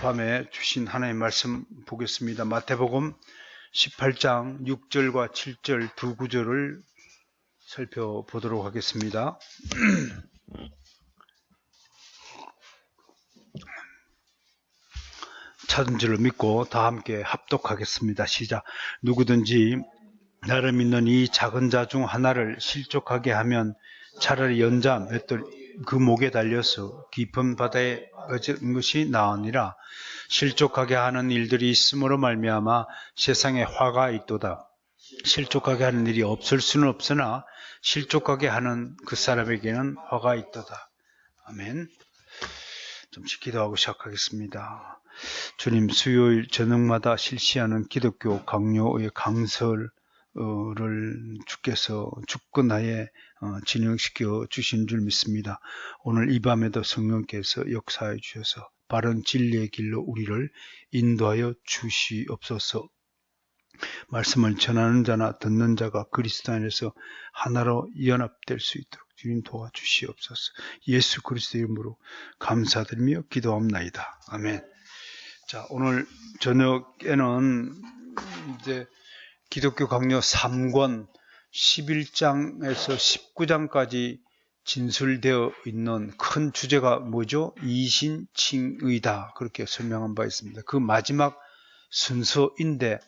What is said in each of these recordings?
밤에 주신 하나님의 말씀 보겠습니다. 마태복음 18장 6절과 7절 두 구절을 살펴보도록 하겠습니다. 찾은 줄을 믿고 다 함께 합독하겠습니다. 시작. 누구든지 나를 믿는 이 작은 자 중 하나를 실족하게 하면 차라리 연자 맷돌 그 목에 달려서 깊은 바다에 얹은 것이 나으니라. 실족하게 하는 일들이 있음으로 말미암아 세상에 화가 있도다. 실족하게 하는 일이 없을 수는 없으나 실족하게 하는 그 사람에게는 화가 있도다. 아멘. 잠시 기도하고 시작하겠습니다. 주님, 수요일 저녁마다 실시하는 기독교 강요의 강설을 주께서 주권하에 진행시켜 주신 줄 믿습니다. 오늘 이 밤에도 성령께서 역사해 주셔서 바른 진리의 길로 우리를 인도하여 주시옵소서. 말씀을 전하는 자나 듣는 자가 그리스도 안에서 하나로 연합될 수 있도록 주님 도와주시옵소서. 예수 그리스도 이름으로 감사드리며 기도합나이다. 아멘. 자, 오늘 저녁에는 이제 기독교 강요 3권 11장에서 19장까지 진술되어 있는 큰 주제가 뭐죠? 이신칭의다. 그렇게 설명한 바 있습니다. 그 마지막 순서인데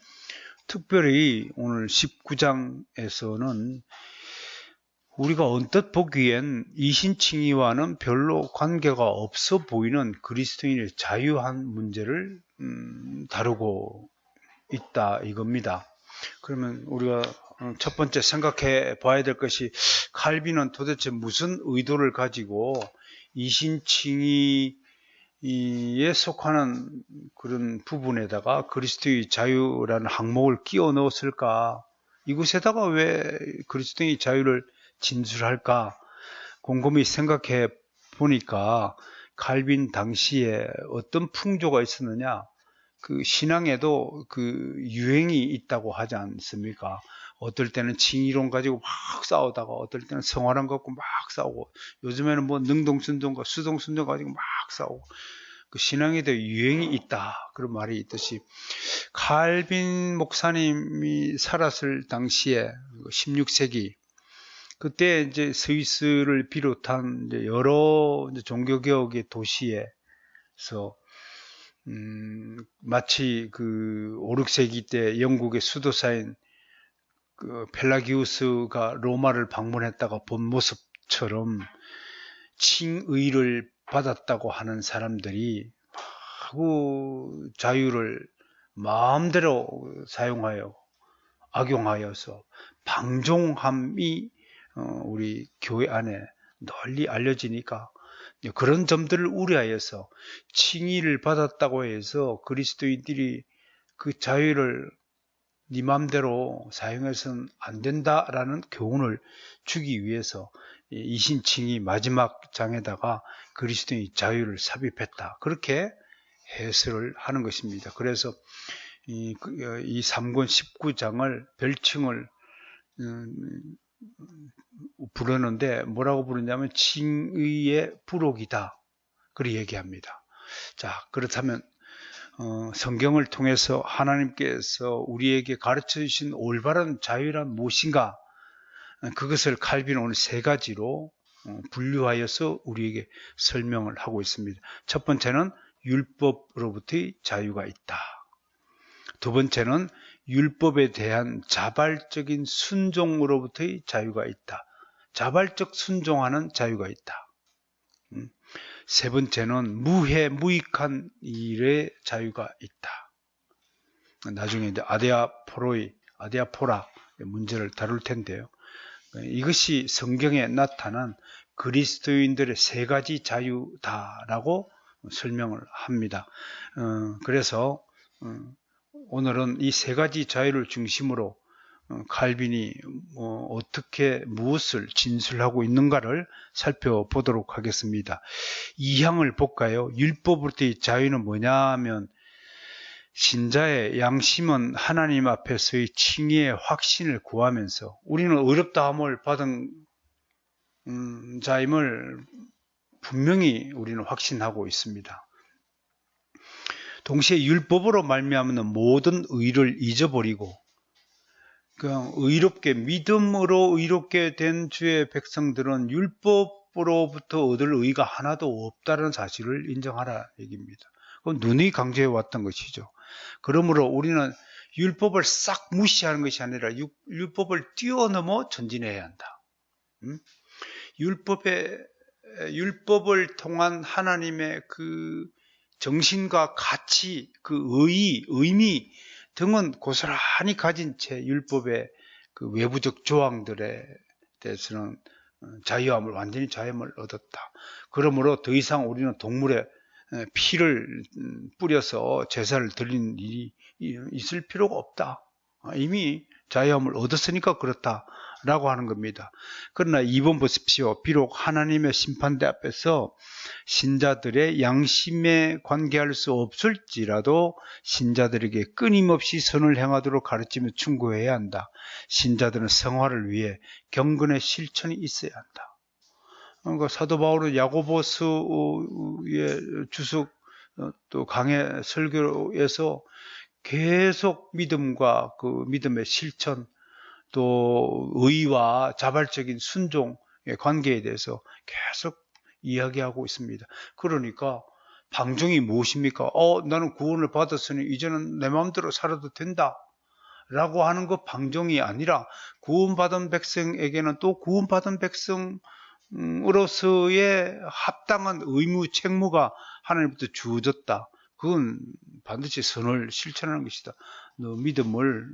특별히 오늘 19장에서는 우리가 언뜻 보기엔 이신칭의와는 별로 관계가 없어 보이는 그리스도인의 자유한 문제를 다루고 있다 이겁니다. 그러면 우리가 첫 번째 생각해 봐야 될 것이 칼빈은 도대체 무슨 의도를 가지고 이신칭의에 속하는 그런 부분에다가 그리스도의 자유라는 항목을 끼워 넣었을까? 이곳에다가 왜 그리스도의 자유를 진술할까? 곰곰이 생각해 보니까 칼빈 당시에 어떤 풍조가 있었느냐? 그 신앙에도 그 유행이 있다고 하지 않습니까? 어떨 때는 칭의론 가지고 막 싸우다가 어떨 때는 성화론 갖고 막 싸우고 요즘에는 뭐 능동순종과 수동순종 가지고 막 싸우고 그 신앙에도 유행이 있다 그런 말이 있듯이 칼빈 목사님이 살았을 당시에 16세기 그때 이제 스위스를 비롯한 이제 여러 이제 종교개혁의 도시에서 마치 그 5, 6세기 때 영국의 수도사인 그 펠라기우스가 로마를 방문했다가 본 모습처럼 칭의를 받았다고 하는 사람들이 그 자유를 마음대로 사용하여 악용하여서 방종함이 우리 교회 안에 널리 알려지니까 그런 점들을 우려하여서 칭의를 받았다고 해서 그리스도인들이 그 자유를 네 맘대로 사용해서는 안 된다라는 교훈을 주기 위해서 이신칭의 마지막 장에다가 그리스도의 자유를 삽입했다. 그렇게 해설을 하는 것입니다. 그래서 이 3권 19장을 별칭을 부르는데 뭐라고 부르냐면 칭의의 부록이다. 그렇게 얘기합니다. 자, 그렇다면 성경을 통해서 하나님께서 우리에게 가르쳐 주신 올바른 자유란 무엇인가? 그것을 칼빈은 오늘 세 가지로 분류하여서 우리에게 설명을 하고 있습니다. 첫 번째는 율법으로부터의 자유가 있다. 두 번째는 율법에 대한 자발적인 순종으로부터의 자유가 있다. 자발적 순종하는 자유가 있다. 세 번째는 무해무익한 일의 자유가 있다. 나중에 이제 아데아포라 문제를 다룰 텐데요. 이것이 성경에 나타난 그리스도인들의 세 가지 자유다라고 설명을 합니다. 그래서 오늘은 이 세 가지 자유를 중심으로 칼빈이 어떻게 무엇을 진술하고 있는가를 살펴보도록 하겠습니다. 2항을 볼까요? 율법으로부터의 자유는 뭐냐 하면 신자의 양심은 하나님 앞에서의 칭의의 확신을 구하면서 우리는 어렵다함을 받은 자임을 분명히 우리는 확신하고 있습니다. 동시에 율법으로 말미암는 모든 의를 잊어버리고 그냥 의롭게 믿음으로 의롭게 된 주의 백성들은 율법으로부터 얻을 의가 하나도 없다는 사실을 인정하라 얘기입니다. 그건 눈이 강조해 왔던 것이죠. 그러므로 우리는 율법을 싹 무시하는 것이 아니라 율법을 뛰어넘어 전진해야 한다. 율법을 통한 하나님의 그 정신과 가치, 그 의미 등은 고스란히 가진 채 율법의 그 외부적 조항들에 대해서는 완전히 자유함을 얻었다. 그러므로 더 이상 우리는 동물의 피를 뿌려서 제사를 드리는 일이 있을 필요가 없다. 이미 자유함을 얻었으니까 그렇다라고 하는 겁니다. 그러나 2번 보십시오. 비록 하나님의 심판대 앞에서 신자들의 양심에 관계할 수 없을지라도 신자들에게 끊임없이 선을 행하도록 가르치며 충고해야 한다. 신자들은 성화를 위해 경건의 실천이 있어야 한다. 그러니까 사도 바울은 야고보서의 주석 또 강해 설교에서 계속 믿음과 그 믿음의 실천 또 의와 자발적인 순종의 관계에 대해서 계속 이야기하고 있습니다. 그러니까 방종이 무엇입니까? 나는 구원을 받았으니 이제는 내 마음대로 살아도 된다 라고 하는 것 방종이 아니라 구원받은 백성에게는 또 구원받은 백성으로서의 합당한 의무, 책무가 하나님부터 주어졌다. 그건 반드시 선을 실천하는 것이다. 너 믿음을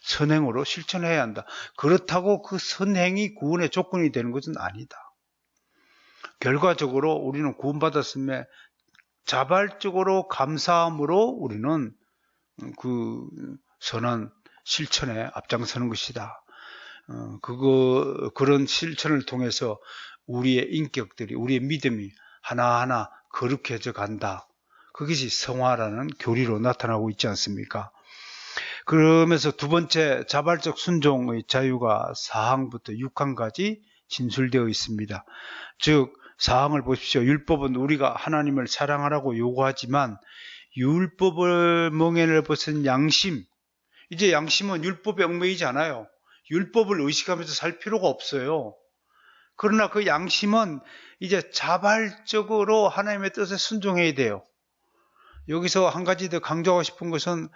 선행으로 실천해야 한다. 그렇다고 그 선행이 구원의 조건이 되는 것은 아니다. 결과적으로 우리는 구원받았음에 자발적으로 감사함으로 우리는 그 선한 실천에 앞장서는 것이다. 그런 실천을 통해서 우리의 인격들이, 우리의 믿음이 하나하나 거룩해져 간다. 그것이 성화라는 교리로 나타나고 있지 않습니까? 그러면서 두 번째 자발적 순종의 자유가 4항부터 6항까지 진술되어 있습니다. 즉 4항을 보십시오. 율법은 우리가 하나님을 사랑하라고 요구하지만 율법을 멍에를 벗은 양심, 이제 양심은 율법에 얽매이지 않아요. 율법을 의식하면서 살 필요가 없어요. 그러나 그 양심은 이제 자발적으로 하나님의 뜻에 순종해야 돼요. 여기서 한 가지 더 강조하고 싶은 것은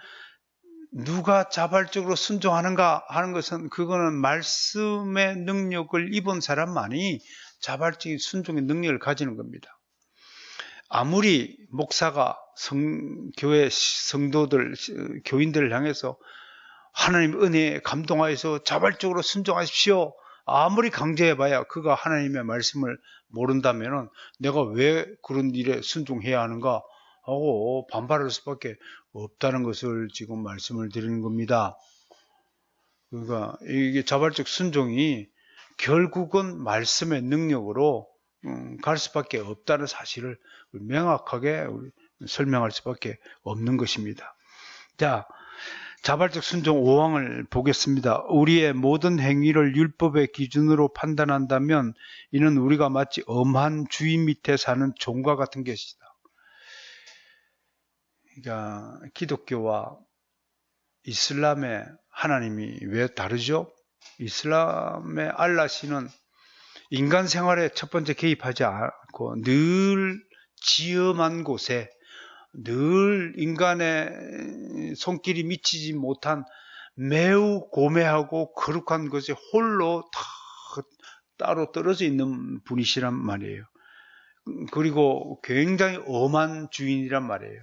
누가 자발적으로 순종하는가 하는 것은 그거는 말씀의 능력을 입은 사람만이 자발적인 순종의 능력을 가지는 겁니다. 아무리 목사가 교회 성도들, 교인들을 향해서 하나님 은혜에 감동하여서 자발적으로 순종하십시오. 아무리 강조해봐야 그가 하나님의 말씀을 모른다면 내가 왜 그런 일에 순종해야 하는가 하고 반발할 수밖에 없다는 것을 지금 말씀을 드리는 겁니다. 그러니까 이게 자발적 순종이 결국은 말씀의 능력으로 갈 수밖에 없다는 사실을 명확하게 설명할 수밖에 없는 것입니다. 자, 자발적 순종 5항을 보겠습니다. 우리의 모든 행위를 율법의 기준으로 판단한다면 이는 우리가 마치 엄한 주인 밑에 사는 종과 같은 것이다. 그러니까 기독교와 이슬람의 하나님이 왜 다르죠? 이슬람의 알라시는 인간 생활에 첫 번째 개입하지 않고 늘 지엄한 곳에 늘 인간의 손길이 미치지 못한 매우 고매하고 거룩한 것에 홀로 따로 떨어져 있는 분이시란 말이에요. 그리고 굉장히 엄한 주인이란 말이에요.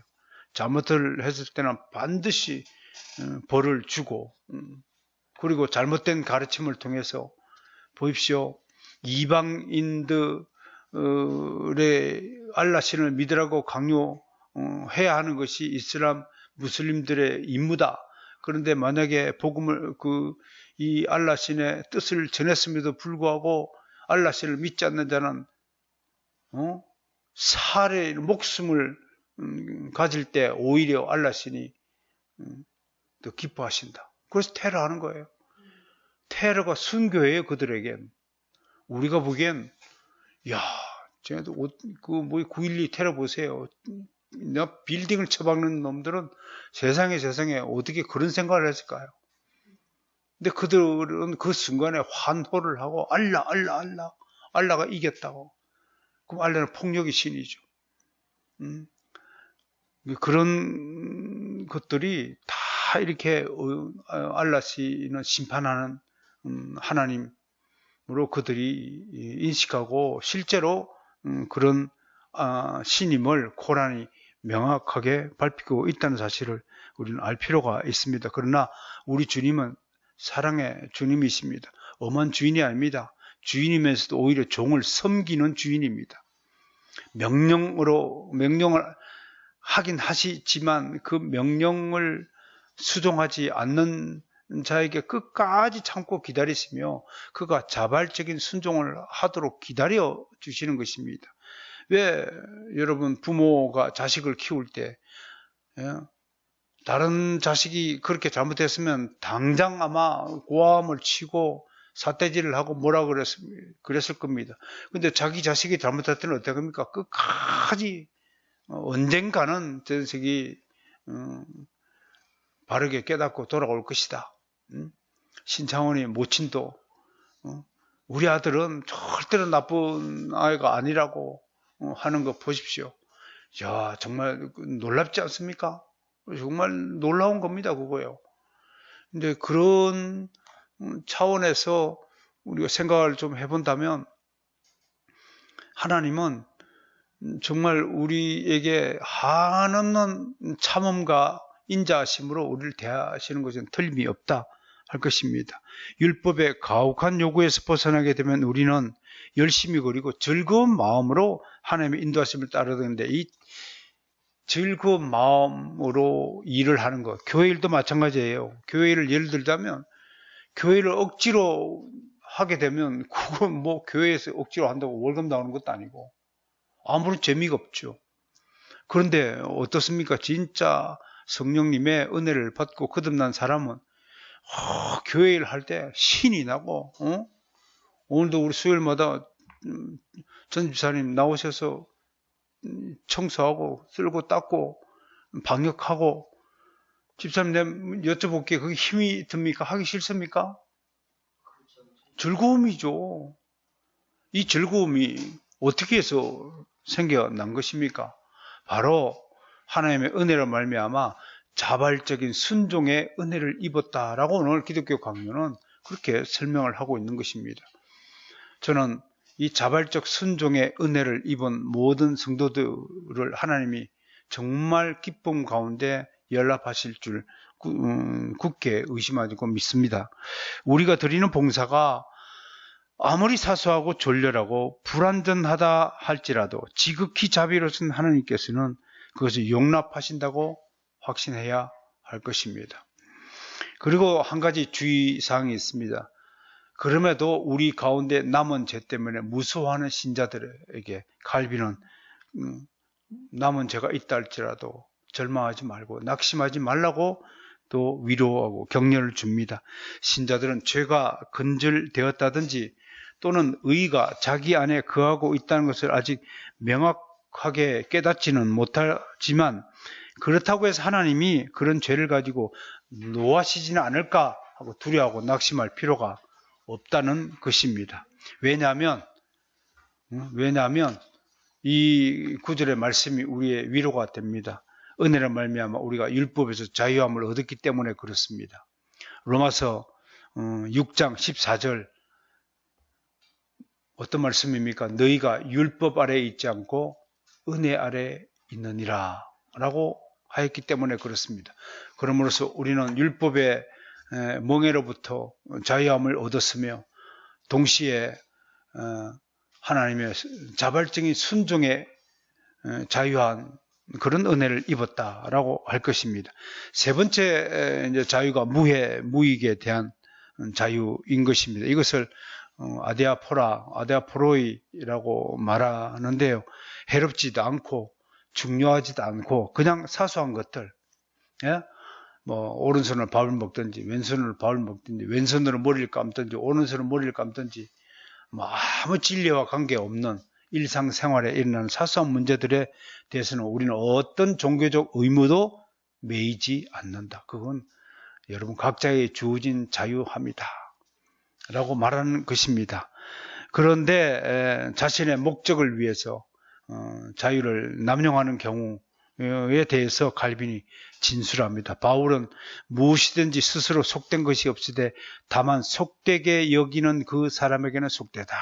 잘못을 했을 때는 반드시 벌을 주고, 그리고 잘못된 가르침을 통해서 보십시오. 이방인들의 알라신을 믿으라고 강요해야 하는 것이 이슬람 무슬림들의 임무다. 그런데 만약에 복음을 이 알라신의 뜻을 전했음에도 불구하고 알라신을 믿지 않는 자는 목숨을 가질 때 오히려 알라신이 더 기뻐하신다. 그래서 테러하는 거예요. 테러가 순교예요, 그들에겐. 우리가 보기엔, 야, 쟤네들 9.12 테러 보세요. 빌딩을 쳐박는 놈들은 세상에 어떻게 그런 생각을 했을까요? 근데 그들은 그 순간에 환호를 하고 알라가 이겼다고. 그럼 알라는 폭력의 신이죠. 그런 것들이 다 이렇게 알라시는 심판하는 하나님으로 그들이 인식하고 실제로 그런 신임을 코란이 명확하게 밝히고 있다는 사실을 우리는 알 필요가 있습니다. 그러나 우리 주님은 사랑의 주님이십니다. 엄한 주인이 아닙니다. 주인이면서도 오히려 종을 섬기는 주인입니다. 명령을 하긴 하시지만 그 명령을 수종하지 않는 자에게 끝까지 참고 기다리시며 그가 자발적인 순종을 하도록 기다려 주시는 것입니다. 왜 여러분 부모가 자식을 키울 때 다른 자식이 그렇게 잘못했으면 당장 아마 고함을 치고 삿대질을 하고 뭐라 그랬을 겁니다. 근데 자기 자식이 잘못할 때는 어떻게 합니까? 끝까지 언젠가는 저 자식이 바르게 깨닫고 돌아올 것이다. 신창원이 모친도 우리 아들은 절대로 나쁜 아이가 아니라고 하는 거 보십시오. 야, 정말 놀랍지 않습니까? 정말 놀라운 겁니다, 그거요. 근데 그런 차원에서 우리가 생각을 좀 해본다면 하나님은 정말 우리에게 한없는 참음과 인자하심으로 우리를 대하시는 것은 틀림이 없다 할 것입니다. 율법의 가혹한 요구에서 벗어나게 되면 우리는 열심히 그리고 즐거운 마음으로 하나님의 인도하심을 따르야 되는데 이 즐거운 마음으로 일을 하는 것, 교회 일도 마찬가지예요. 교회 일을 예를 들자면 교회를 억지로 하게 되면 그건 뭐 교회에서 억지로 한다고 월급 나오는 것도 아니고 아무런 재미가 없죠. 그런데 어떻습니까? 진짜 성령님의 은혜를 받고 거듭난 사람은 교회 일 할 때 신이 나고 오늘도 우리 수요일마다 전 집사님 나오셔서 청소하고 쓸고 닦고 방역하고 집사님 내가 여쭤볼게 그게 힘이 듭니까? 하기 싫습니까? 즐거움이죠. 이 즐거움이 어떻게 해서 생겨난 것입니까? 바로 하나님의 은혜로 말미암아 자발적인 순종의 은혜를 입었다라고 오늘 기독교 강론은 그렇게 설명을 하고 있는 것입니다. 저는 이 자발적 순종의 은혜를 입은 모든 성도들을 하나님이 정말 기쁨 가운데 연락하실 줄 굳게 의심하고 믿습니다. 우리가 드리는 봉사가 아무리 사소하고 졸렬하고 불완전하다 할지라도 지극히 자비로우신 하나님께서는 그것을 용납하신다고 확신해야 할 것입니다. 그리고 한 가지 주의사항이 있습니다. 그럼에도 우리 가운데 남은 죄 때문에 무서워하는 신자들에게 칼빈은 남은 죄가 있다 할지라도 절망하지 말고 낙심하지 말라고 또 위로하고 격려를 줍니다. 신자들은 죄가 근절되었다든지 또는 의가 자기 안에 거하고 있다는 것을 아직 명확하게 깨닫지는 못하지만 그렇다고 해서 하나님이 그런 죄를 가지고 노하시지는 않을까 하고 두려워하고 낙심할 필요가 없다는 것입니다. 왜냐하면 이 구절의 말씀이 우리의 위로가 됩니다. 은혜를 말미암아 우리가 율법에서 자유함을 얻었기 때문에 그렇습니다. 로마서 6장 14절 어떤 말씀입니까? 너희가 율법 아래에 있지 않고 은혜 아래에 있느니라 라고 하였기 때문에 그렇습니다. 그러므로서 우리는 율법의 멍에로부터 자유함을 얻었으며 동시에 하나님의 자발적인 순종에 자유한 그런 은혜를 입었다라고 할 것입니다. 세 번째 이제 자유가 무익에 대한 자유인 것입니다. 이것을 아데아포로이라고 말하는데요. 해롭지도 않고 중요하지도 않고 그냥 사소한 것들, 예? 뭐 오른손으로 밥을 먹든지 왼손으로 밥을 먹든지 왼손으로 머리를 감든지 오른손으로 머리를 감든지 뭐 아무 진리와 관계없는 일상생활에 일어나는 사소한 문제들에 대해서는 우리는 어떤 종교적 의무도 매이지 않는다. 그건 여러분 각자의 주어진 자유합니다. 라고 말하는 것입니다. 그런데 자신의 목적을 위해서 자유를 남용하는 경우에 대해서 칼빈이 진술합니다. 바울은 무엇이든지 스스로 속된 것이 없으되 다만 속되게 여기는 그 사람에게는 속되다.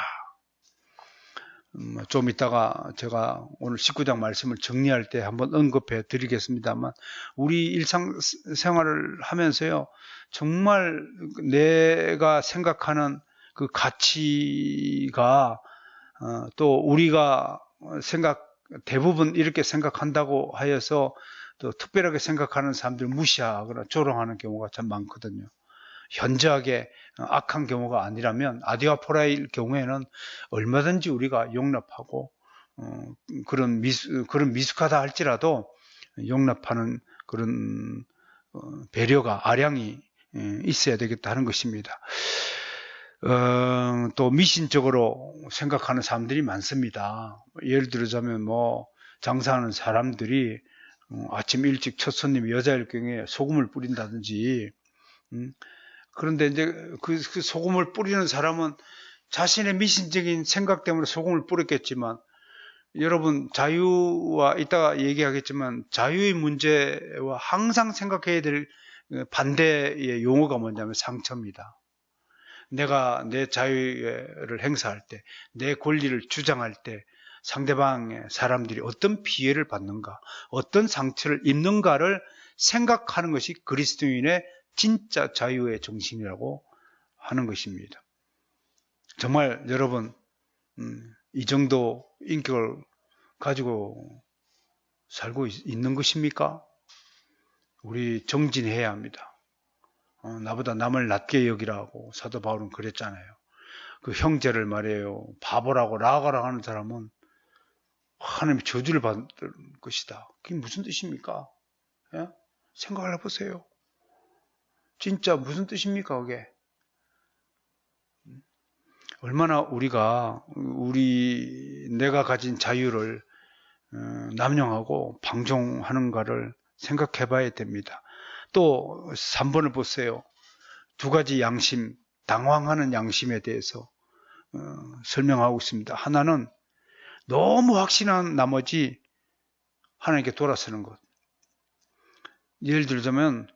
좀 이따가 제가 오늘 19장 말씀을 정리할 때 한번 언급해 드리겠습니다만, 우리 일상생활을 하면서요, 정말 내가 생각하는 그 가치가 또 우리가 대부분 이렇게 생각한다고 하여서 또 특별하게 생각하는 사람들 무시하거나 조롱하는 경우가 참 많거든요. 현저하게 악한 경우가 아니라면, 아디아포라의 경우에는 얼마든지 우리가 용납하고 그런 미숙하다 할지라도 용납하는 그런 배려가, 아량이 있어야 되겠다는 것입니다. 또 미신적으로 생각하는 사람들이 많습니다. 예를 들자면 장사하는 사람들이 아침 일찍 첫 손님이 여자일 경우에 소금을 뿌린다든지, 그런데 이제 그 소금을 뿌리는 사람은 자신의 미신적인 생각 때문에 소금을 뿌렸겠지만, 여러분 자유와 이따가 얘기하겠지만 자유의 문제와 항상 생각해야 될 반대의 용어가 뭐냐면 상처입니다. 내가 내 자유를 행사할 때, 내 권리를 주장할 때 상대방의 사람들이 어떤 피해를 받는가, 어떤 상처를 입는가를 생각하는 것이 그리스도인의 진짜 자유의 정신이라고 하는 것입니다. 정말 여러분 이 정도 인격을 가지고 살고 있는 것입니까? 우리 정진해야 합니다. 나보다 남을 낮게 여기라고 사도 바울은 그랬잖아요. 그 형제를 말이에요, 바보라고 라가라 하는 사람은 하나님의 저주를 받을 것이다. 그게 무슨 뜻입니까? 예? 생각을 해보세요. 진짜 무슨 뜻입니까, 그게? 얼마나 내가 가진 자유를 남용하고 방종하는가를 생각해 봐야 됩니다. 또 3번을 보세요. 두 가지 양심, 당황하는 양심에 대해서 설명하고 있습니다. 하나는 너무 확신한 나머지 하나님께 돌아서는 것. 예를 들자면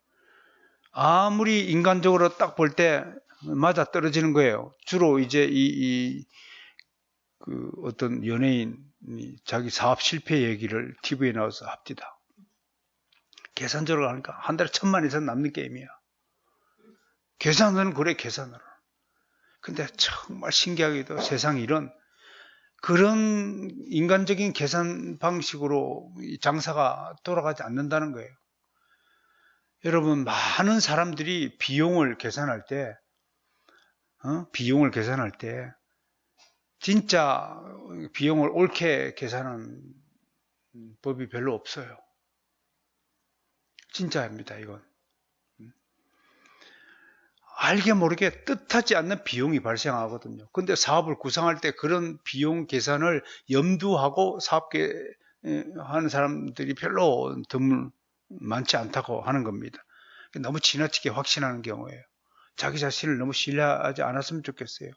아무리 인간적으로 딱 볼 때 맞아 떨어지는 거예요. 주로 이제 어떤 연예인이 자기 사업 실패 얘기를 TV에 나와서 합디다. 계산적으로 하니까 한 달에 1,000만 이상 남는 게임이야. 계산은 그래, 계산으로. 근데 정말 신기하게도 세상에 그런 인간적인 계산 방식으로 장사가 돌아가지 않는다는 거예요. 여러분, 많은 사람들이 비용을 계산할 때 진짜 비용을 옳게 계산하는 법이 별로 없어요. 진짜입니다, 이건. 알게 모르게 뜻하지 않는 비용이 발생하거든요. 근데 사업을 구상할 때 그런 비용 계산을 염두하고 사업계 하는 사람들이 별로 많지 않다고 하는 겁니다. 너무 지나치게 확신하는 경우예요. 자기 자신을 너무 신뢰하지 않았으면 좋겠어요.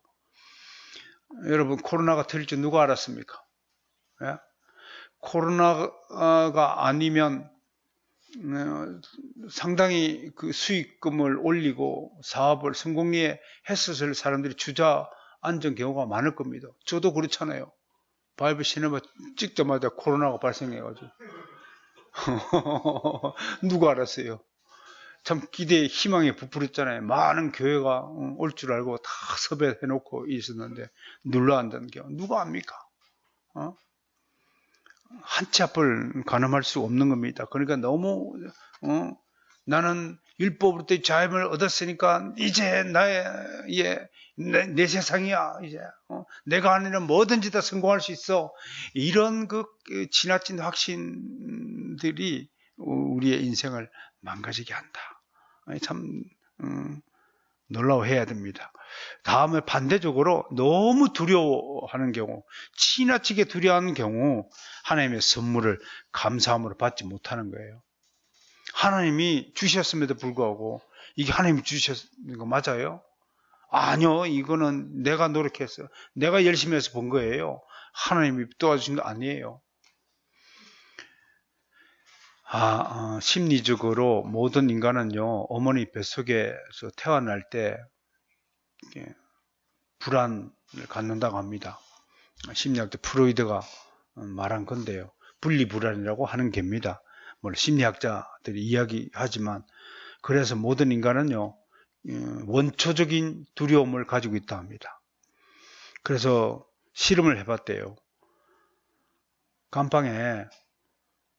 여러분, 코로나가 터질 줄 누가 알았습니까? 예? 코로나가 아니면 상당히 그 수익금을 올리고 사업을 성공리에 했었을 사람들이 주저앉은 경우가 많을 겁니다. 저도 그렇잖아요. 바이블 시네마 찍자마자 코로나가 발생해가지고 누가 알았어요? 참 기대에 희망에 부풀었잖아요. 많은 교회가 올 줄 알고 다 섭외해놓고 있었는데 눌러앉는 경우 누가 압니까? 한 치 앞을 가늠할 수 없는 겁니다. 그러니까 너무 나는 율법으로부터 자유를 얻었으니까 이제 내 세상이야. 이제 내가 하는 일은 뭐든지 다 성공할 수 있어. 이런 그 지나친 확신들이 우리의 인생을 망가지게 한다. 참 놀라워해야 됩니다. 다음에 반대적으로 너무 두려워하는 경우, 지나치게 두려워하는 경우 하나님의 선물을 감사함으로 받지 못하는 거예요. 하나님이 주셨음에도 불구하고 이게 하나님이 주셨는 거 맞아요? 아니요, 이거는 내가 노력해서 내가 열심히 해서 본 거예요. 하나님이 도와주신 거 아니에요. 심리적으로 모든 인간은요, 어머니 뱃속에서 태어날 때 불안을 갖는다고 합니다. 심리학자 프로이드가 말한 건데요. 분리불안이라고 하는 겁니다. 물론 심리학자들이 이야기하지만, 그래서 모든 인간은요, 원초적인 두려움을 가지고 있다 합니다. 그래서 실험을 해봤대요. 감방에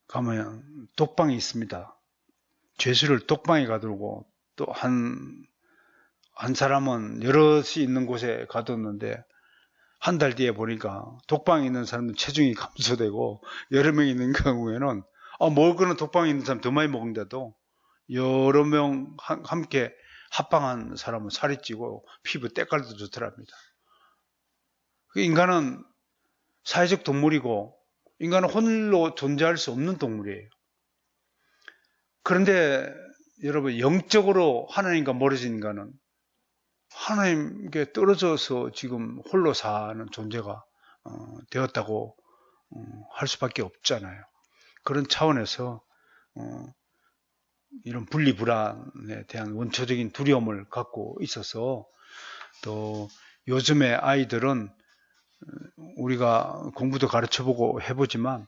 가면 독방이 있습니다. 죄수를 독방에 가두고 또 한 사람은 여럿이 있는 곳에 가뒀는데 한 달 뒤에 보니까 독방에 있는 사람은 체중이 감소되고 여러 명 있는 경우에는 먹을 거는 독방에 있는 사람 더 많이 먹는데도 여러 명 함께 합방한 사람은 살이 찌고 피부 때깔도 좋더랍니다. 인간은 사회적 동물이고 인간은 홀로 존재할 수 없는 동물이에요. 그런데 여러분, 영적으로 하나님과 멀어진 인간은 하나님께 떨어져서 지금 홀로 사는 존재가 되었다고 할 수밖에 없잖아요. 그런 차원에서 이런 분리불안에 대한 원초적인 두려움을 갖고 있어서, 또 요즘의 아이들은 우리가 공부도 가르쳐보고 해보지만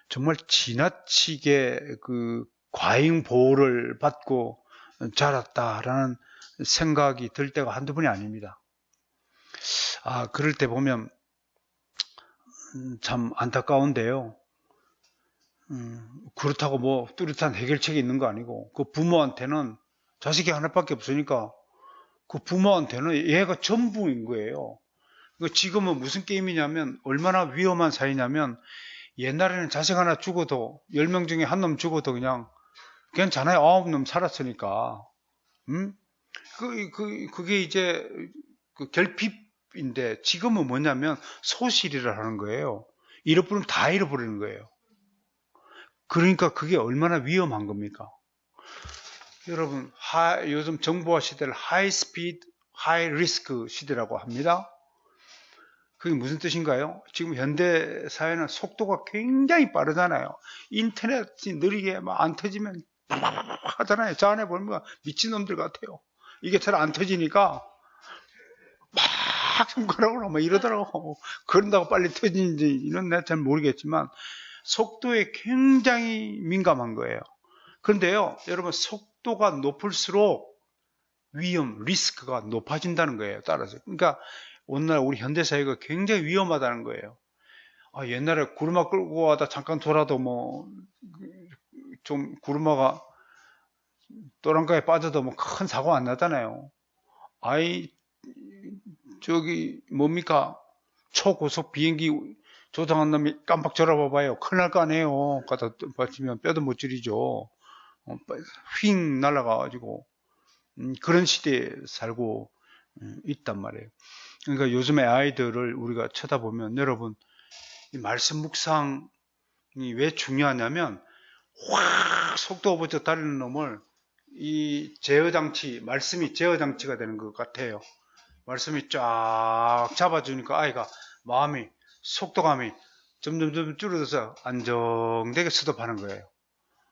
정말 지나치게 그 과잉 보호를 받고 자랐다라는 생각이 들 때가 한두 번이 아닙니다. 그럴 때 보면 참 안타까운데요. 그렇다고 뭐 뚜렷한 해결책이 있는 거 아니고, 그 부모한테는 자식이 하나밖에 없으니까 그 부모한테는 얘가 전부인 거예요. 지금은 무슨 게임이냐면, 얼마나 위험한 사회냐면, 옛날에는 자식 하나 죽어도 10명 중에 한 놈 죽어도 그냥 괜찮아요. 9놈 살았으니까. 그게 이제 그 결핍인데, 지금은 뭐냐면 소실이라 하는 거예요. 잃어버리면 다 잃어버리는 거예요. 그러니까 그게 얼마나 위험한 겁니까? 여러분, 요즘 정보화 시대를 하이 스피드, 하이 리스크 시대라고 합니다. 그게 무슨 뜻인가요? 지금 현대 사회는 속도가 굉장히 빠르잖아요. 인터넷이 느리게 막 안 터지면 하잖아요. 저 안에 보면 미친놈들 같아요. 이게 잘 안 터지니까 막 손가락으로 막 이러더라고. 그런다고 빨리 터지는지 이런 내가 잘 모르겠지만 속도에 굉장히 민감한 거예요. 그런데요, 여러분, 속도가 높을수록 위험, 리스크가 높아진다는 거예요. 따라서. 그러니까 오늘날 우리 현대사회가 굉장히 위험하다는 거예요. 옛날에 구르마 끌고 가다 잠깐 돌아도 좀 구르마가 또랑가에 빠져도 큰 사고 안 나잖아요. 저기 뭡니까? 초고속 비행기 조종한 놈이 깜빡 졸아봐봐요. 큰일 날 거 아니에요. 갖다 받치면 뼈도 못 줄이죠. 휙 날아가가지고 그런 시대에 살고 있단 말이에요. 그러니까 요즘의 아이들을 우리가 쳐다보면, 여러분, 이 말씀 묵상이 왜 중요하냐면, 확 속도 없어져 달리는 놈을 이 제어장치, 말씀이 제어장치가 되는 것 같아요. 말씀이 쫙 잡아주니까 아이가 마음이, 속도감이 점점 줄어들어서 안정되게 수도하는 거예요.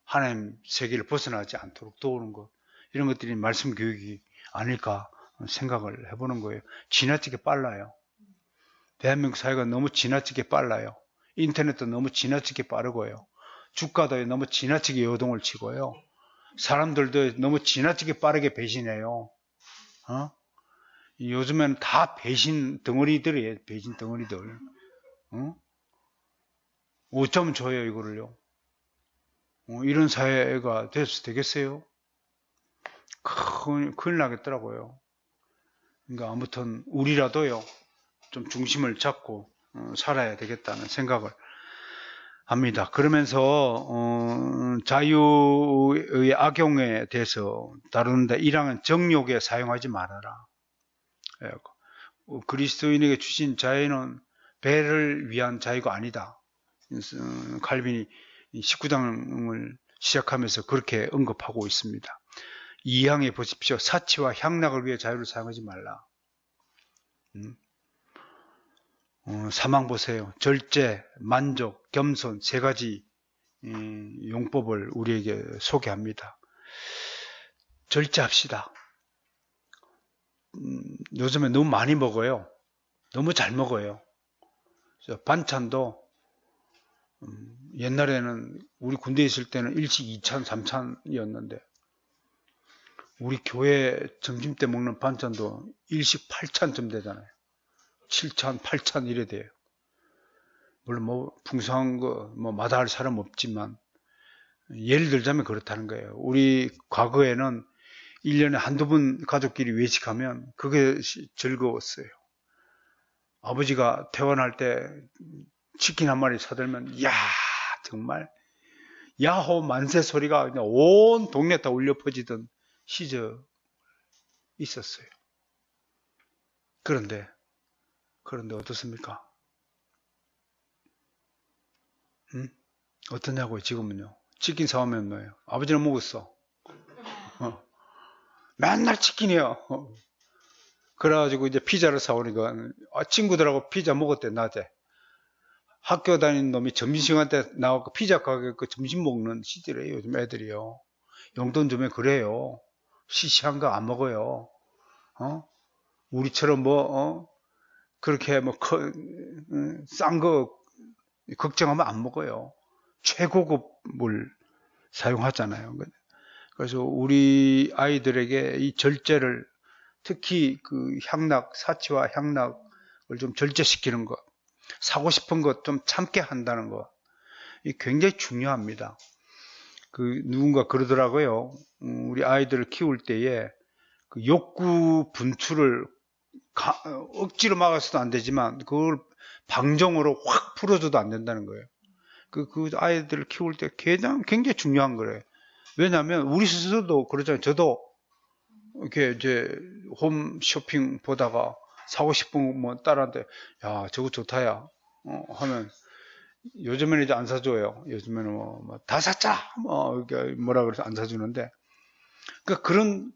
하나님 세계를 벗어나지 않도록 도우는 것, 이런 것들이 말씀 교육이 아닐까 생각을 해보는 거예요. 지나치게 빨라요. 대한민국 사회가 너무 지나치게 빨라요. 인터넷도 너무 지나치게 빠르고요. 주가도 너무 지나치게 요동을 치고요. 사람들도 너무 지나치게 빠르게 배신해요. 요즘에는 다 배신 덩어리들이에요. 배신 덩어리들. 어쩌면 줘요, 이거를요. 이런 사회가 돼서 되겠어요? 큰일 나겠더라고요. 그러니까 아무튼 우리라도요, 좀 중심을 잡고 살아야 되겠다는 생각을 합니다. 그러면서 자유의 악용에 대해서 다루는데 1항은 정욕에 사용하지 말아라. 그리스도인에게 주신 자유는 배를 위한 자유가 아니다. 칼빈이 19장을 시작하면서 그렇게 언급하고 있습니다. 2항에 보십시오. 사치와 향락을 위해 자유를 사용하지 말라. 3항 보세요. 절제, 만족, 겸손 세 가지 용법을 우리에게 소개합니다. 절제합시다. 요즘에 너무 많이 먹어요. 너무 잘 먹어요. 반찬도 옛날에는 우리 군대에 있을 때는 일식 2찬, 3찬이었는데 우리 교회 점심 때 먹는 반찬도 일식 8찬쯤 되잖아요. 7찬, 8찬 이래 돼요. 물론 뭐 풍성한 거 뭐 마다할 사람 없지만 예를 들자면 그렇다는 거예요. 우리 과거에는 1년에 한두 번 가족끼리 외식하면 그게 즐거웠어요. 아버지가 퇴원할 때 치킨 한 마리 사들면 이야 정말 야호 만세 소리가 그냥 온 동네 다 울려 퍼지던 시절 있었어요. 그런데 어떻습니까? 어떠냐고요 지금은요. 치킨 사오면 뭐예요? 아버지는 먹었어. 맨날 치킨이요. 그래가지고 이제 피자를 사오니까 친구들하고 피자 먹었대 낮에. 학교 다니는 놈이 점심시간 때 나와서 피자 가게 그 점심 먹는 시절이에요 요즘 애들이요. 용돈 주면 그래요. 시시한 거 안 먹어요. 우리처럼 그렇게 싼 거 걱정하면 안 먹어요. 최고급을 사용하잖아요. 그래서 우리 아이들에게 이 절제를 특히 그 사치와 향락을 좀 절제시키는 것, 사고 싶은 것 좀 참게 한다는 것, 이 굉장히 중요합니다. 누군가 그러더라고요. 우리 아이들을 키울 때에 그 욕구 분출을 억지로 막아서도 안 되지만 그걸 방정으로 확 풀어줘도 안 된다는 거예요. 그 아이들을 키울 때 굉장히 중요한 거래요. 왜냐하면 우리 스스로도 그러잖아요. 저도 이렇게 이제 홈쇼핑 보다가 사고 싶은 거 딸한테 야 저거 좋다야 하면 요즘에는 이제 안 사줘요. 요즘에는 다 샀자 뭐라 그래서 안 사주는데 그런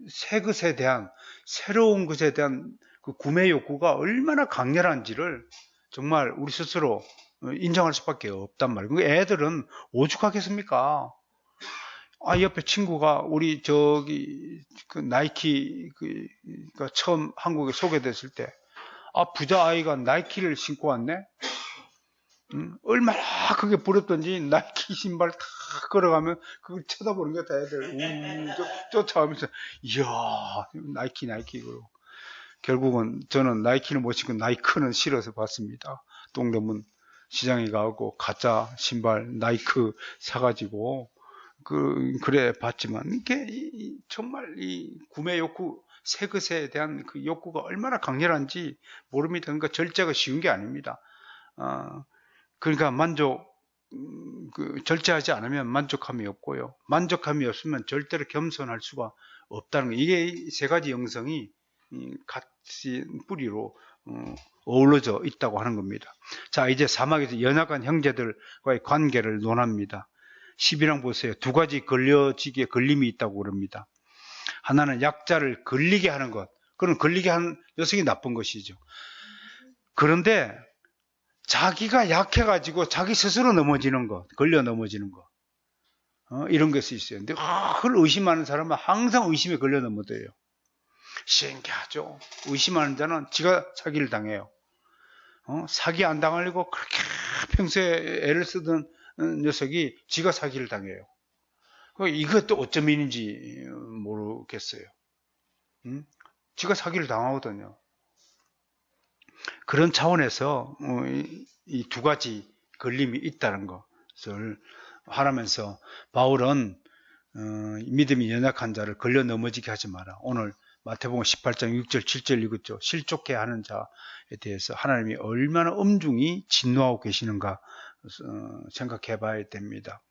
새 것에 대한 새로운 것에 대한 그 구매 욕구가 얼마나 강렬한지를 정말 우리 스스로 인정할 수밖에 없단 말이에요. 애들은 오죽하겠습니까? 옆에 친구가 우리 그 나이키 처음 한국에 소개됐을 때 부자 아이가 나이키를 신고 왔네. 얼마나 그게 부럽던지 나이키 신발 탁 걸어가면 그걸 쳐다보는 게 다 애들 쫓아가면서 이야 나이키 결국은 저는 나이키는 못 신고 나이크는 실어서 봤습니다. 동대문 시장에 가고 가짜 신발 나이크 사가지고 그래 봤지만 이게 정말 이 구매 욕구 새 것에 대한 그 욕구가 얼마나 강렬한지 모릅니다. 그러니까 절제가 쉬운 게 아닙니다. 그러니까 절제하지 않으면 만족함이 없고요. 만족함이 없으면 절대로 겸손할 수가 없다는 거. 이게 세 가지 영성이 같이 뿌리로 어우러져 있다고 하는 겁니다. 자, 이제 사막에서 연약한 형제들과의 관계를 논합니다. 11장 보세요. 두 가지 걸림이 있다고 그럽니다. 하나는 약자를 걸리게 하는 것. 그건 걸리게 하는 녀석이 나쁜 것이죠. 그런데 자기가 약해가지고 자기 스스로 넘어지는 것, 걸려 넘어지는 것. 이런 것이 있어요. 근데 그걸 의심하는 사람은 항상 의심에 걸려 넘어져요. 신기하죠. 의심하는 자는 지가 사기를 당해요. 사기 안 당하려고 그렇게 평소에 애를 쓰던 녀석이 지가 사기를 당해요. 이것도 어쩜 일인지 모르겠어요. 지가 사기를 당하거든요. 그런 차원에서 이 두 가지 걸림이 있다는 것을 하라면서 바울은 믿음이 연약한 자를 걸려 넘어지게 하지 마라. 오늘 마태복음 18장 6절 7절 읽었죠. 실족해 하는 자에 대해서 하나님이 얼마나 엄중히 진노하고 계시는가 생각해 봐야 됩니다.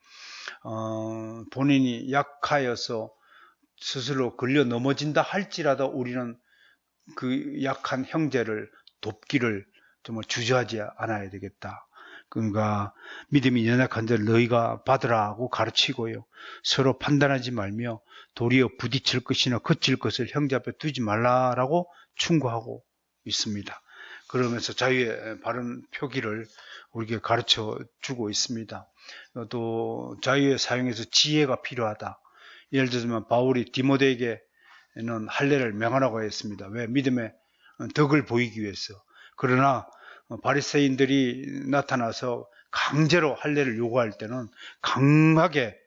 본인이 약하여서 스스로 걸려 넘어진다 할지라도 우리는 그 약한 형제를 돕기를 정말 주저하지 않아야 되겠다. 그러니까 믿음이 연약한 자를 너희가 받으라 하고 가르치고요. 서로 판단하지 말며 도리어 부딪힐 것이나 거칠 것을 형제 앞에 두지 말라라고 충고하고 있습니다. 그러면서 자유의 바른 표기를 우리에게 가르쳐 주고 있습니다. 또 자유의 사용에서 지혜가 필요하다. 예를 들면 바울이 디모데에게는 할례를 명하라고 했습니다. 왜? 믿음의 덕을 보이기 위해서. 그러나 바리새인들이 나타나서 강제로 할례를 요구할 때는 강하게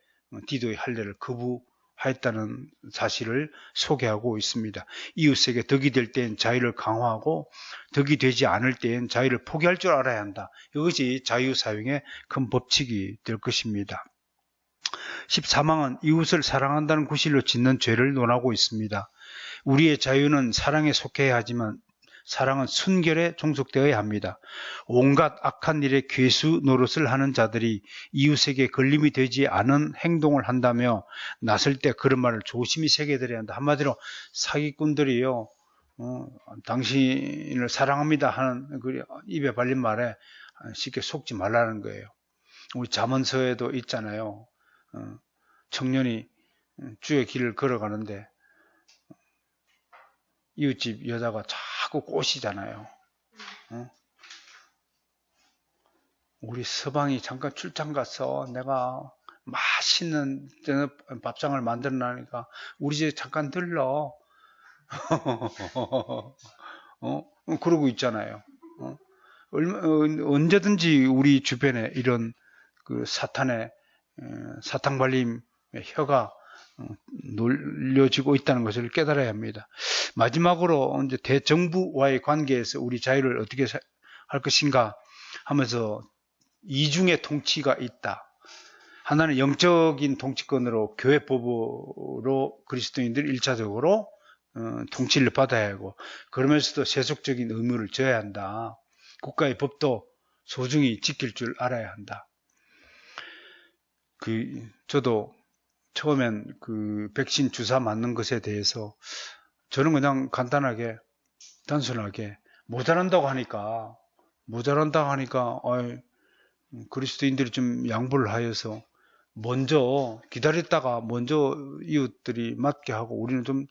디도의 할례를 거부하였다는 사실을 소개하고 있습니다. 이웃에게 덕이 될 때엔 자유를 강화하고 덕이 되지 않을 때엔 자유를 포기할 줄 알아야 한다. 이것이 자유 사용의 큰 법칙이 될 것입니다. 14망은 이웃을 사랑한다는 구실로 짓는 죄를 논하고 있습니다. 우리의 자유는 사랑에 속해야 하지만 사랑은 순결에 종속되어야 합니다. 온갖 악한 일에 괴수 노릇을 하는 자들이 이웃에게 걸림이 되지 않은 행동을 한다며 나설 때 그런 말을 조심히 새겨들어야 한다. 한마디로 사기꾼들이요, 당신을 사랑합니다 하는 그 입에 발린 말에 쉽게 속지 말라는 거예요. 우리 잠언서에도 있잖아요. 청년이 주의 길을 걸어가는데 이웃집 여자가 자꾸 꼬시잖아요. 우리 서방이 잠깐 출장 가서 내가 맛있는 밥상을 만들어 놔니까 우리 집에 잠깐 들러. 그러고 있잖아요. 언제든지 우리 주변에 이런 그 사탕 발림의 혀가 놀려지고 있다는 것을 깨달아야 합니다. 마지막으로 이제 대정부와의 관계에서 우리 자유를 어떻게 할 것인가 하면서 이중의 통치가 있다. 하나는 영적인 통치권으로 교회법으로 그리스도인들이 1차적으로 통치를 받아야 하고, 그러면서도 세속적인 의무를 져야 한다. 국가의 법도 소중히 지킬 줄 알아야 한다. 저도 처음엔 그 백신 주사 맞는 것에 대해서 저는 그냥 간단하게 단순하게 모자란다고 하니까 그리스도인들이 좀 양보를 하여서 먼저 기다렸다가 먼저 이웃들이 맞게 하고 우리는 좀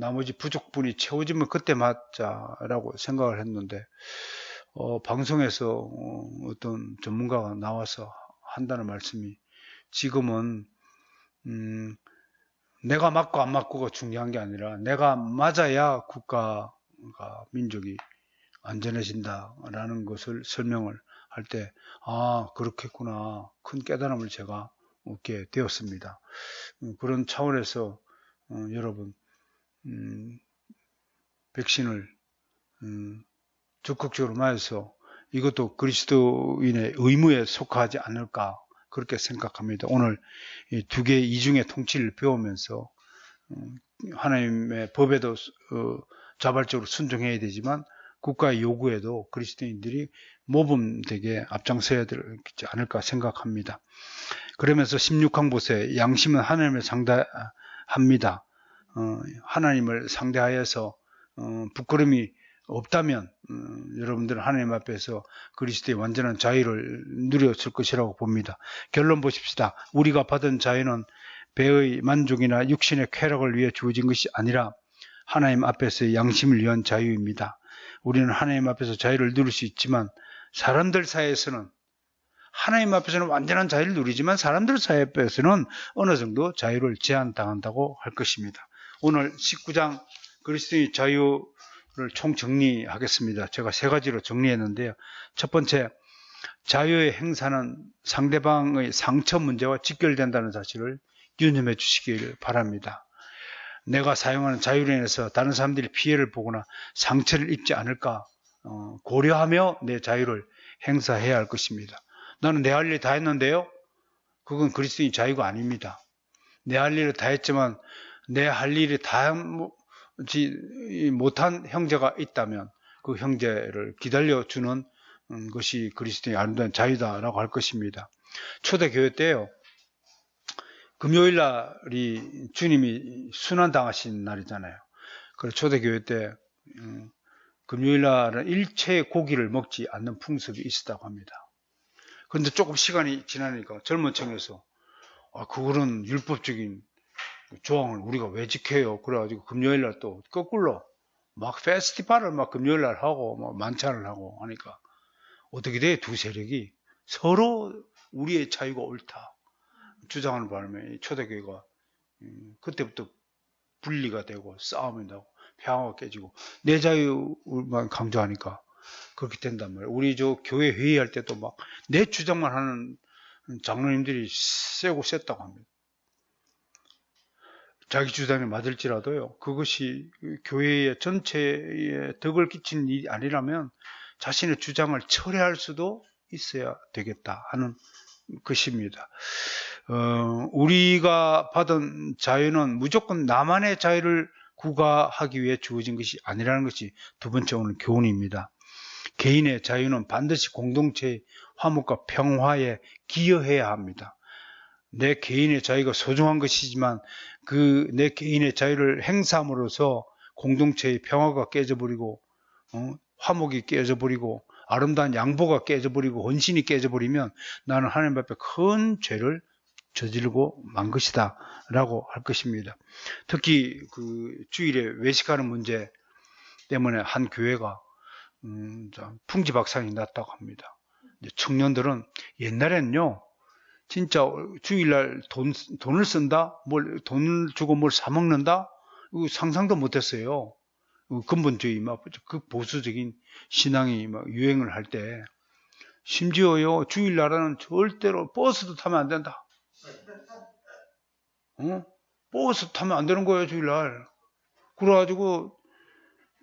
나머지 부족분이 채워지면 그때 맞자라고 생각을 했는데 방송에서 어떤 전문가가 나와서 한다는 말씀이 지금은 내가 맞고 안 맞고가 중요한 게 아니라 내가 맞아야 국가가 민족이 안전해진다라는 것을 설명을 할 때 그렇겠구나 큰 깨달음을 제가 얻게 되었습니다. 그런 차원에서 여러분 백신을 적극적으로 맞아서 이것도 그리스도인의 의무에 속하지 않을까 그렇게 생각합니다. 오늘 두 개의 이중의 통치를 배우면서 하나님의 법에도 자발적으로 순종해야 되지만 국가의 요구에도 그리스도인들이 모범되게 앞장서야 되지 않을까 생각합니다. 그러면서 16항 보세요. 양심은 하나님을 상대합니다. 하나님을 상대하여서 부끄러움이 없다면 여러분들은 하나님 앞에서 그리스도의 완전한 자유를 누렸을 것이라고 봅니다. 결론 보십시다. 우리가 받은 자유는 배의 만족이나 육신의 쾌락을 위해 주어진 것이 아니라 하나님 앞에서의 양심을 위한 자유입니다. 우리는 하나님 앞에서 자유를 누릴 수 있지만 사람들 사이에서는 하나님 앞에서는 완전한 자유를 누리지만 사람들 사이에서는 어느 정도 자유를 제한당한다고 할 것입니다. 오늘 19장 그리스도의 자유를 총정리하겠습니다. 제가 세 가지로 정리했는데요. 첫 번째, 자유의 행사는 상대방의 상처 문제와 직결된다는 사실을 유념해 주시길 바랍니다. 내가 사용하는 자유로 인해서 다른 사람들이 피해를 보거나 상처를 입지 않을까 고려하며 내 자유를 행사해야 할 것입니다. 나는 내 할 일 다 했는데요. 그건 그리스도인 자유가 아닙니다. 내 할 일을 다 했지만 내 할 일이 다 못한 형제가 있다면 그 형제를 기다려주는 것이 그리스도의 아름다운 자유다라고 할 것입니다. 초대교회 때요, 금요일 날이 주님이 순환당하신 날이잖아요. 그래서 초대교회 때 금요일 날은 일체 고기를 먹지 않는 풍습이 있었다고 합니다. 그런데 조금 시간이 지나니까 젊은 층에서 그거는 율법적인 조항을 우리가 왜 지켜요? 그래가지고 금요일 날 또 거꾸로 막 페스티벌을 막 금요일 날 하고 막 만찬을 하고 하니까 어떻게 돼? 두 세력이 서로 우리의 자유가 옳다 주장하는 바람에 초대교회가 그때부터 분리가 되고 싸움이 나고 평화가 깨지고 내 자유만 강조하니까 그렇게 된단 말이에요. 우리 저 교회 회의할 때도 막 내 주장만 하는 장로님들이 세고 셌다고 합니다. 자기 주장에 맞을지라도요, 그것이 교회의 전체에 덕을 끼치는 일이 아니라면 자신의 주장을 철회할 수도 있어야 되겠다 하는 것입니다. 우리가 받은 자유는 무조건 나만의 자유를 구가하기 위해 주어진 것이 아니라는 것이 두 번째 오늘 교훈입니다. 개인의 자유는 반드시 공동체의 화목과 평화에 기여해야 합니다. 내 개인의 자유가 소중한 것이지만 그 내 개인의 자유를 행사함으로써 공동체의 평화가 깨져버리고 화목이 깨져버리고 아름다운 양보가 깨져버리고 헌신이 깨져버리면 나는 하나님 앞에 큰 죄를 저지르고 만 것이다 라고 할 것입니다. 특히 그 주일에 외식하는 문제 때문에 한 교회가 풍지박산이 났다고 합니다. 청년들은 옛날에는요, 진짜 주일날 돈을 쓴다? 돈을 주고 뭘 사먹는다? 이거 상상도 못했어요. 근본주의, 그 보수적인 신앙이 막 유행을 할 때, 심지어요, 주일날은 절대로 버스도 타면 안 된다. 버스 타면 안 되는 거예요, 주일날. 그래가지고,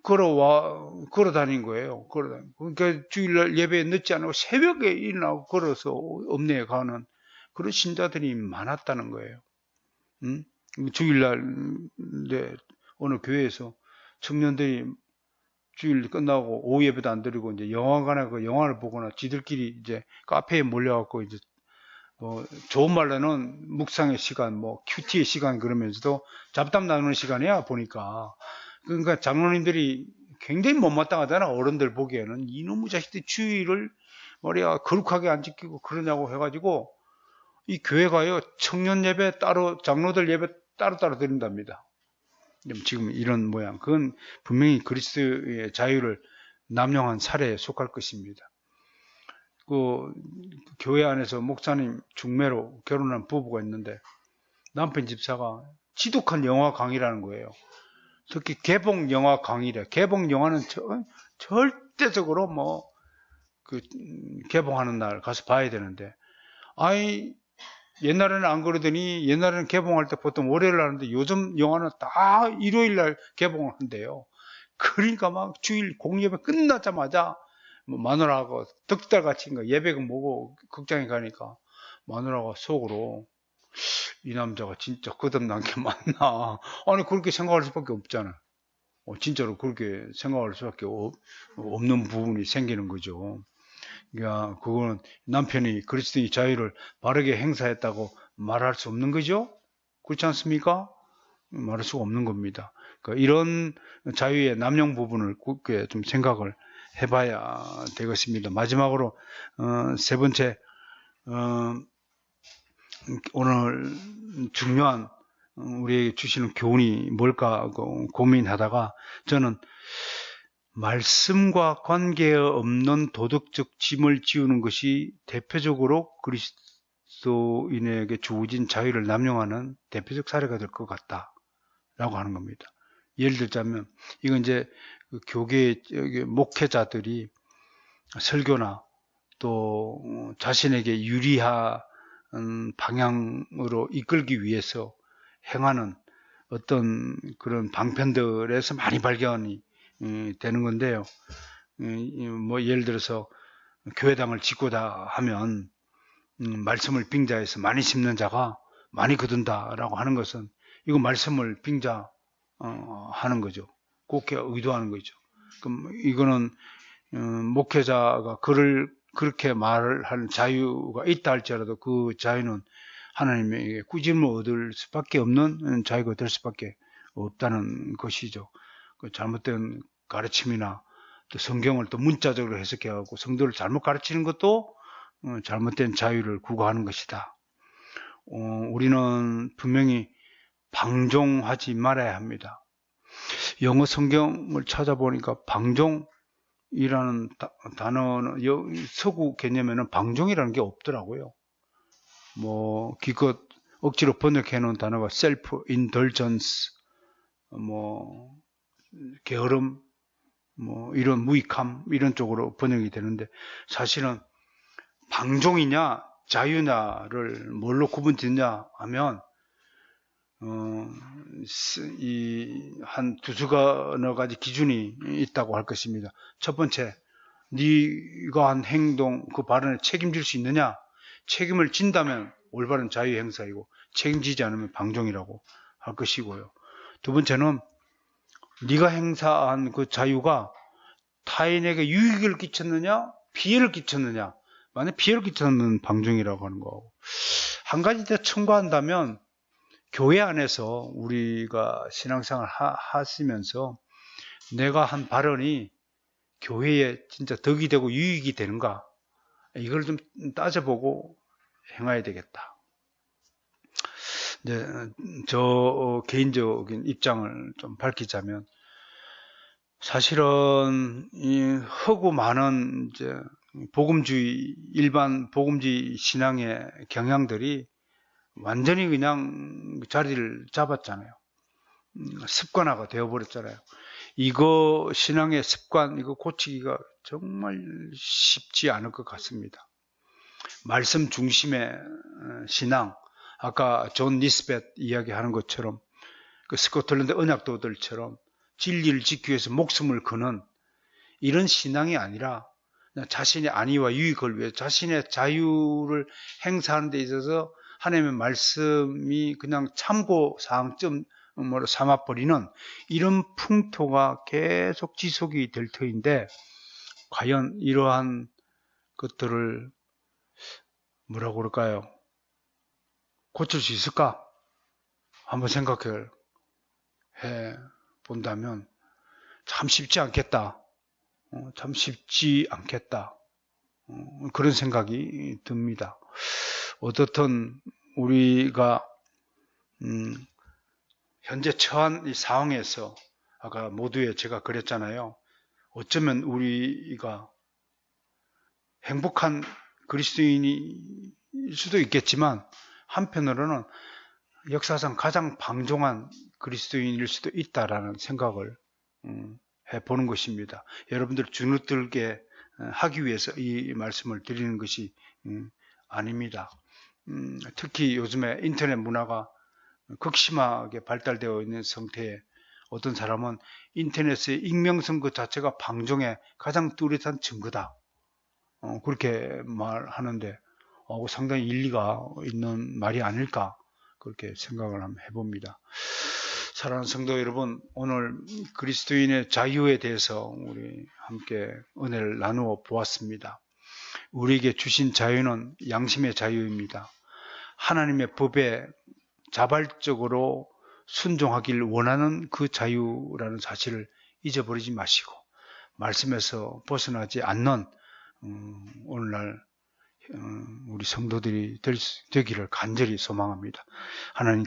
걸어 다닌 거예요. 그러니까 주일날 예배에 늦지 않고 새벽에 일어나고 걸어서 읍내에 가는 그런 신자들이 많았다는 거예요. 주일날, 어느 교회에서 청년들이 주일 끝나고 오후 예배도 안 드리고 이제 영화관에 그 영화를 보거나 지들끼리 이제 카페에 몰려갖고 이제 좋은 말로는 묵상의 시간, 큐티의 시간 그러면서도 잡담 나누는 시간이야 보니까. 그러니까 장로님들이 굉장히 못마땅하잖아. 어른들 보기에는 이놈의 자식들 주의를 말이야 거룩하게 안 지키고 그러냐고 해가지고 이 교회가요 청년 예배 따로 장로들 예배 따로 드린답니다. 지금 이런 모양 그건 분명히 그리스도의 자유를 남용한 사례에 속할 것입니다. 그 교회 안에서 목사님 중매로 결혼한 부부가 있는데 남편 집사가 지독한 영화 강의라는 거예요. 특히 개봉 영화 강의래. 개봉 영화는 절대적으로 개봉하는 날 가서 봐야 되는데, 옛날에는 안 그러더니, 옛날에는 개봉할 때 보통 월요일 날 하는데, 요즘 영화는 다 일요일 날 개봉을 한대요. 그러니까 막 주일 공예배 끝나자마자, 마누라하고 덕달 같이 예배가 뭐고 극장에 가니까, 마누라가 속으로, 이 남자가 진짜 거듭난 게 맞나. 아니, 그렇게 생각할 수밖에 없잖아. 진짜로 그렇게 생각할 수밖에 없는 부분이 생기는 거죠. 그러니까, 그거는 남편이 그리스도의 자유를 바르게 행사했다고 말할 수 없는 거죠? 그렇지 않습니까? 말할 수가 없는 겁니다. 그러니까 이런 자유의 남용 부분을 굳게 좀 생각을 해봐야 되겠습니다. 마지막으로, 세 번째, 오늘 중요한 우리에게 주시는 교훈이 뭘까 고민하다가 저는 말씀과 관계없는 도덕적 짐을 지우는 것이 대표적으로 그리스도인에게 주어진 자유를 남용하는 대표적 사례가 될 것 같다라고 하는 겁니다. 예를 들자면 이건 이제 교계 목회자들이 설교나 또 자신에게 유리한 방향으로 이끌기 위해서 행하는 어떤 그런 방편들에서 많이 발견이 되는 건데요. 예를 들어서 교회당을 짓고다 하면 말씀을 빙자해서 많이 심는 자가 많이 거둔다라고 하는 것은 이거 말씀을 빙자하는 거죠. 꼭 의도하는 거죠. 그럼 이거는 목회자가 그렇게 말을 하는 자유가 있다 할지라도 그 자유는 하나님에게 꾸짐을 얻을 수밖에 없는 자유가 될 수밖에 없다는 것이죠. 그 잘못된 가르침이나 또 성경을 또 문자적으로 해석해갖고 성도를 잘못 가르치는 것도 잘못된 자유를 구가하는 것이다. 우리는 분명히 방종하지 말아야 합니다. 영어 성경을 찾아보니까 방종이라는 단어는 서구 개념에는 방종이라는 게 없더라고요. 뭐 기껏 억지로 번역해 놓은 단어가 self indulgence, 뭐 게으름, 뭐 이런 무익함 이런 쪽으로 번역이 되는데 사실은 방종이냐 자유냐를 뭘로 구분짓냐 하면 한 두어 가지 기준이 있다고 할 것입니다. 첫 번째, 네가 한 행동, 그 발언에 책임질 수 있느냐? 책임을 진다면 올바른 자유 행사이고 책임지지 않으면 방종이라고 할 것이고요. 두 번째는 네가 행사한 그 자유가 타인에게 유익을 끼쳤느냐, 피해를 끼쳤느냐? 만약 피해를 끼쳤는 방종이라고 하는 거고. 한 가지 더 첨가한다면 교회 안에서 우리가 신앙생활 하시면서 내가 한 발언이 교회에 진짜 덕이 되고 유익이 되는가? 이걸 좀 따져보고 행해야 되겠다. 이제 저 개인적인 입장을 좀 밝히자면 사실은 이 허구 많은 이제 일반 복음주의 신앙의 경향들이 완전히 그냥 자리를 잡았잖아요. 습관화가 되어버렸잖아요. 이거 신앙의 습관, 이거 고치기가 정말 쉽지 않을 것 같습니다. 말씀 중심의 신앙, 아까 존 니스벳 이야기하는 것처럼 그 스코틀랜드 언약도들처럼 진리를 지키기 위해서 목숨을 거는 이런 신앙이 아니라 자신의 안위와 유익을 위해 자신의 자유를 행사하는 데 있어서 하나님의 말씀이 그냥 참고사항쯤으로 삼아버리는 이런 풍토가 계속 지속이 될 터인데 과연 이러한 것들을 뭐라고 그럴까요? 고칠 수 있을까? 한번 생각해 본다면 참 쉽지 않겠다. 참 쉽지 않겠다. 그런 생각이 듭니다. 어떻든 우리가 현재 처한 이 상황에서 아까 모두에 제가 그랬잖아요. 어쩌면 우리가 행복한 그리스도인일 수도 있겠지만 한편으로는 역사상 가장 방종한 그리스도인일 수도 있다라는 생각을 해보는 것입니다. 여러분들 주눅들게 하기 위해서 이 말씀을 드리는 것이 아닙니다. 특히 요즘에 인터넷 문화가 극심하게 발달되어 있는 상태에 어떤 사람은 인터넷의 익명선거 자체가 방종의 가장 뚜렷한 증거다. 그렇게 말하는데 상당히 일리가 있는 말이 아닐까 그렇게 생각을 한번 해봅니다. 사랑하는 성도 여러분, 오늘 그리스도인의 자유에 대해서 우리 함께 은혜를 나누어 보았습니다. 우리에게 주신 자유는 양심의 자유입니다. 하나님의 법에 자발적으로 순종하길 원하는 그 자유라는 사실을 잊어버리지 마시고 말씀에서 벗어나지 않는 오늘날 우리 성도들이 되기를 간절히 소망합니다. 하나님